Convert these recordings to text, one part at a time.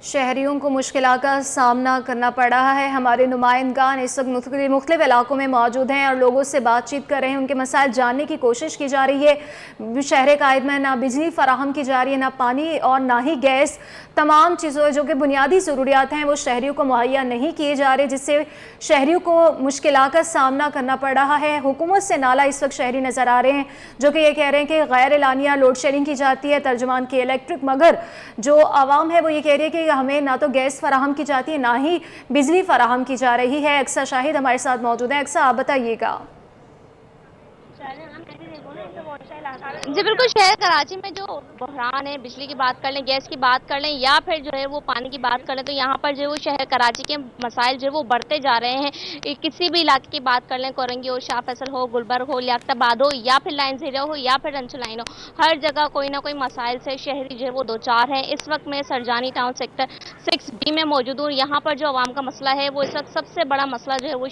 شہریوں کو مشکلات کا سامنا کرنا پڑ رہا ہے۔ ہمارے نمائندگان اس وقت مختلف علاقوں میں موجود ہیں اور لوگوں سے بات چیت کر رہے ہیں، ان کے مسائل جاننے کی کوشش کی جا رہی ہے۔ شہر قائد میں نہ بجلی فراہم کی جا رہی ہے، نہ پانی اور نہ ہی گیس۔ تمام چیزوں جو کہ بنیادی ضروریات ہیں وہ شہریوں کو مہیا نہیں کیے جا رہے، جس سے شہریوں کو مشکلات کا سامنا کرنا پڑ رہا ہے۔ حکومت سے نالہ اس وقت شہری نظر آ رہے ہیں جو کہ یہ کہہ رہے ہیں کہ غیر اعلانیہ لوڈ شیڈنگ کی جاتی ہے، ترجمان کی الیکٹرک، مگر جو عوام ہے وہ یہ کہہ رہی ہے کہ ہمیں نہ تو گیس فراہم کی جاتی ہے نہ ہی بجلی فراہم کی جا رہی ہے۔ اقصیٰ شاہد ہمارے ساتھ موجود ہیں۔ اقصیٰ، آپ بتائیے گا۔ جی بالکل، شہر کراچی میں جو بحران ہے، بجلی کی بات کر لیں، گیس کی بات کر لیں یا پھر جو ہے وہ پانی کی بات کر لیں، تو یہاں پر جو ہے وہ شہر کراچی کے مسائل جو ہے وہ بڑھتے جا رہے ہیں۔ کسی بھی علاقے کی بات کر لیں، کورنگی ہو، شاہ فیصل ہو، گلبرگ ہو، لیاقت آباد ہو یا پھر لائن زیرو ہو یا پھر رنچ لائن ہو، ہر جگہ کوئی نہ کوئی مسائل سے شہری جو ہے وہ دوچار ہیں۔ اس وقت میں سرجانی ٹاؤن سیکٹر 6B میں موجود ہوں۔ یہاں پر جو عوام کا مسئلہ ہے وہ اس وقت سب سے بڑا مسئلہ جو ہے وہ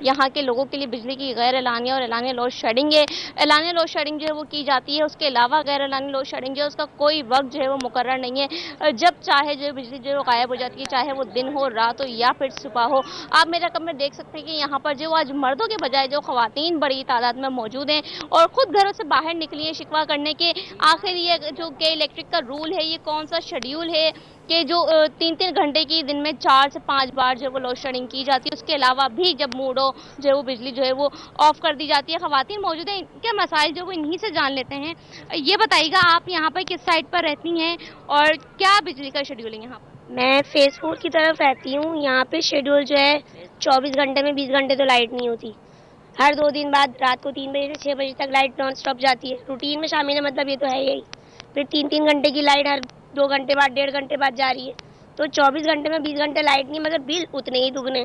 یہاں کے لوگوں کے لیے بجلی کی غیر اعلانیہ اور اعلانیہ لوڈ شیڈنگ ہے۔ اعلانیہ لوڈ شیڈنگ جو ہے وہ کی جاتی ہے، اس کے علاوہ غیر اعلانیہ لوڈ شیڈنگ جو ہے اس کا کوئی وقت جو ہے وہ مقرر نہیں ہے۔ جب چاہے جو بجلی جو ہے وہ غائب ہو جاتی ہے، چاہے وہ دن ہو، رات ہو یا پھر صبح ہو۔ آپ میرے رقم میں دیکھ سکتے ہیں کہ یہاں پر جو آج مردوں کے بجائے جو خواتین بڑی تعداد میں موجود ہیں اور خود گھروں سے باہر نکلی ہیں شکوہ کرنے کے آخر یہ جو کہ الیکٹرک کا رول ہے، یہ کون سا شیڈیول ہے کہ جو 3 گھنٹے کی دن میں 4 سے 5 بار جو ہے وہ لوڈ شیڈنگ کی جاتی ہے، اس کے علاوہ بھی جب موڈ ہو جو ہے وہ بجلی جو ہے وہ آف کر دی جاتی ہے۔ خواتین موجود ہیں، ان کے مسائل جو وہ انہی سے جان لیتے ہیں۔ یہ بتائیے گا آپ یہاں پر کس سائٹ پر رہتی ہیں اور کیا بجلی کا شیڈیول ہے یہاں پر؟ میں فیز 4 کی طرف رہتی ہوں۔ یہاں پہ شیڈیول جو ہے 24 گھنٹے میں 20 گھنٹے تو لائٹ نہیں ہوتی۔ ہر 2 دن بعد رات کو 3 بجے سے 6 بجے تک لائٹ نان سٹاپ جاتی ہے۔ روٹین میں شامل ہے، مطلب یہ تو ہے یہی۔ پھر 3 گھنٹے کی لائٹ ہر 2 گھنٹے بعد 1.5 گھنٹے بعد جا رہی ہے۔ تو 24 گھنٹے میں 20 گھنٹے لائٹ نہیں، مگر بل اتنے ہی دگنے۔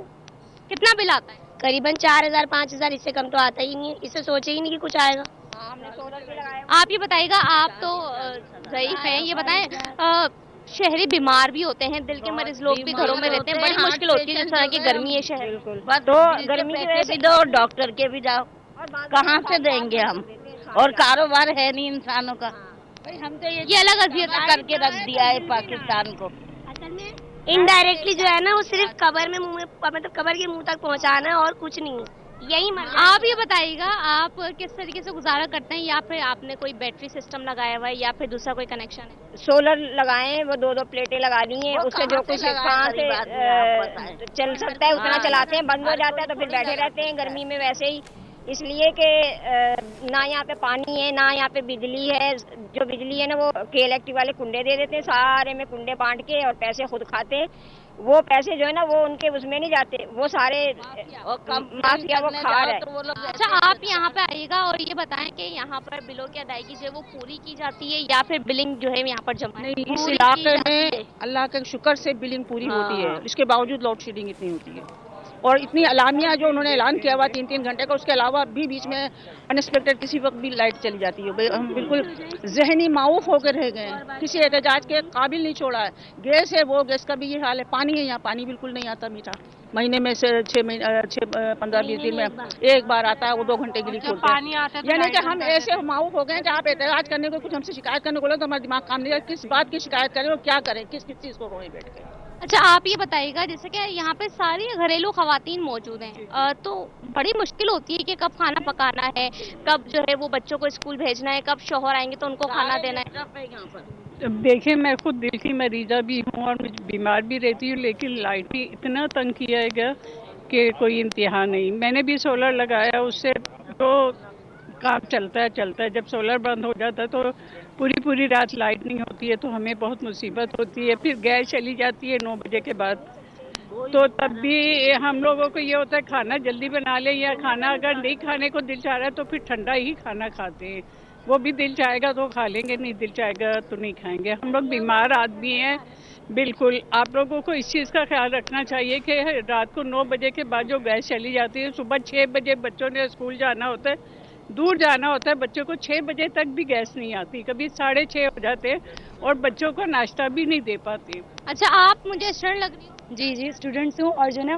کتنا بل آتا ہے؟ قریباً 4,000-5,000، اس سے کم تو آتا ہی نہیں ہے۔ اس سے سوچے ہی نہیں کہ کچھ آئے گا۔ آپ یہ بتائیے گا، آپ تو ضعیف ہیں، یہ بتائیں شہری بیمار بھی ہوتے ہیں، دل کے مریض لوگ بھی گھروں میں رہتے ہیں، بڑی مشکل ہوتی ہے جس طرح کی گرمی ہے شہر۔ تو گرمی کی وجہ سے دو ڈاکٹر کے بھی جاؤ، کہاں سے دیں گے ہم؟ اور کاروبار ہے نہیں انسانوں کا۔ ہم تو یہ الگ اذیت کر کے رکھ دیا ہے پاکستان کو۔ انڈائریکٹلی جو ہے نا وہ صرف قبر میں مطلب قبر کے منہ تک پہنچانا ہے اور کچھ نہیں ہے، یہی آپ یہ بتائیے گا، آپ کس طریقے سے گزارا کرتے ہیں یا پھر آپ نے کوئی بیٹری سسٹم لگایا ہوا ہے یا پھر دوسرا کوئی کنیکشن ہے؟ سولر لگائے ہیں، وہ 2 پلیٹیں لگا دی ہیں، اس سے جو کچھ کہاں سے چل سکتا ہے اتنا چلاتے ہیں، بند ہو جاتا ہے تو پھر بیٹھے رہتے ہیں گرمی میں ویسے ہی۔ اس لیے کہ نہ یہاں پہ پانی ہے، نہ یہاں پہ بجلی ہے۔ جو بجلی ہے نا وہ الیکٹرک والے کنڈے دے دیتے ہیں، سارے میں کنڈے بانٹ کے، اور پیسے خود کھاتے ہیں۔ وہ پیسے جو ہے نا وہ ان کے اس میں نہیں جاتے، وہ سارے مافیا وہ کھا رہا ہے۔ اچھا، آپ یہاں پہ آئیے گا اور یہ بتائیں کہ یہاں پر بلوں کی ادائیگی جو ہے وہ پوری کی جاتی ہے یا پھر بلنگ جو ہے یہاں پر جمع ہے؟ نہیں، اس علاقے میں اللہ کے شکر سے بلنگ پوری ہوتی ہے، اس کے باوجود لوڈ شیڈنگ اتنی ہوتی ہے، اور اتنی اعلامیہ جو انہوں نے اعلان کیا ہوا 3 گھنٹے کا، اس کے علاوہ بھی بیچ میں انسپیکٹڈ کسی وقت بھی لائٹ چلی جاتی ہے۔ ہم بالکل ذہنی معوف ہو کے رہ گئے ہیں، کسی احتجاج کے قابل نہیں چھوڑا ہے۔ گیس ہے، وہ گیس کا بھی یہ حال ہے۔ پانی ہے، یہاں پانی بالکل نہیں آتا میٹھا، مہینے میں سے 15-20 دن میں ایک بار آتا ہے، وہ 2 گھنٹے کے لیے کھولتے ہیں۔ یعنی کہ ہم ایسے معوف ہو گئے ہیں کہ آپ احتجاج کرنے کو، کچھ ہم سے شکایت کرنے کو لے تو ہمارا دماغ کام نہیں کرتا، کس بات کی شکایت کریں اور کیا کریں، کس چیز کو روئیں بیٹھ کے۔ اچھا، آپ یہ بتائیے گا جیسے کہ یہاں پہ ساری گھریلو خواتین موجود ہیں، تو بڑی مشکل ہوتی ہے کہ کب کھانا پکانا ہے، کب جو ہے وہ بچوں کو اسکول بھیجنا ہے، کب شوہر آئیں گے تو ان کو کھانا دینا ہے۔ دیکھیں، میں خود دل کی مریضہ بھی ہوں اور بیمار بھی رہتی ہوں، لیکن لائٹ ہی اتنا تنگ کیا گیا کہ کوئی انتہا نہیں۔ میں نے بھی سولر لگایا، اس سے تو کام چلتا ہے۔ جب سولر بند ہو جاتا ہے تو پوری رات لائٹ نہیں ہوتی ہے تو ہمیں بہت مصیبت ہوتی ہے۔ پھر گیس چلی جاتی ہے 9 بجے کے بعد، تو تب بھی ہم لوگوں کو یہ ہوتا ہے کھانا جلدی بنا لیں، یا کھانا اگر نہیں کھانے کو دل چاہ رہا ہے تو پھر ٹھنڈا ہی کھانا کھاتے ہیں۔ وہ بھی دل چاہے گا تو کھا لیں گے، نہیں دل چاہے گا تو نہیں کھائیں گے۔ ہم لوگ بیمار آدمی ہیں، بالکل آپ لوگوں کو اس چیز کا خیال رکھنا چاہیے کہ رات کو 9 بجے کے بعد جو گیس چلی جاتی ہے، صبح 6 بجے بچوں نے اسکول جانا ہوتا ہے، دور جانا ہوتا ہے، بچوں کو 6 بجے تک بھی گیس نہیں آتی، کبھی 6:30 ہو جاتے اور بچوں کو ناشتہ بھی نہیں دے پاتے۔ اچھا، آپ مجھے اسٹوڈنٹ لگ رہی ہوں۔ جی اسٹوڈنٹس ہوں، اور جو نا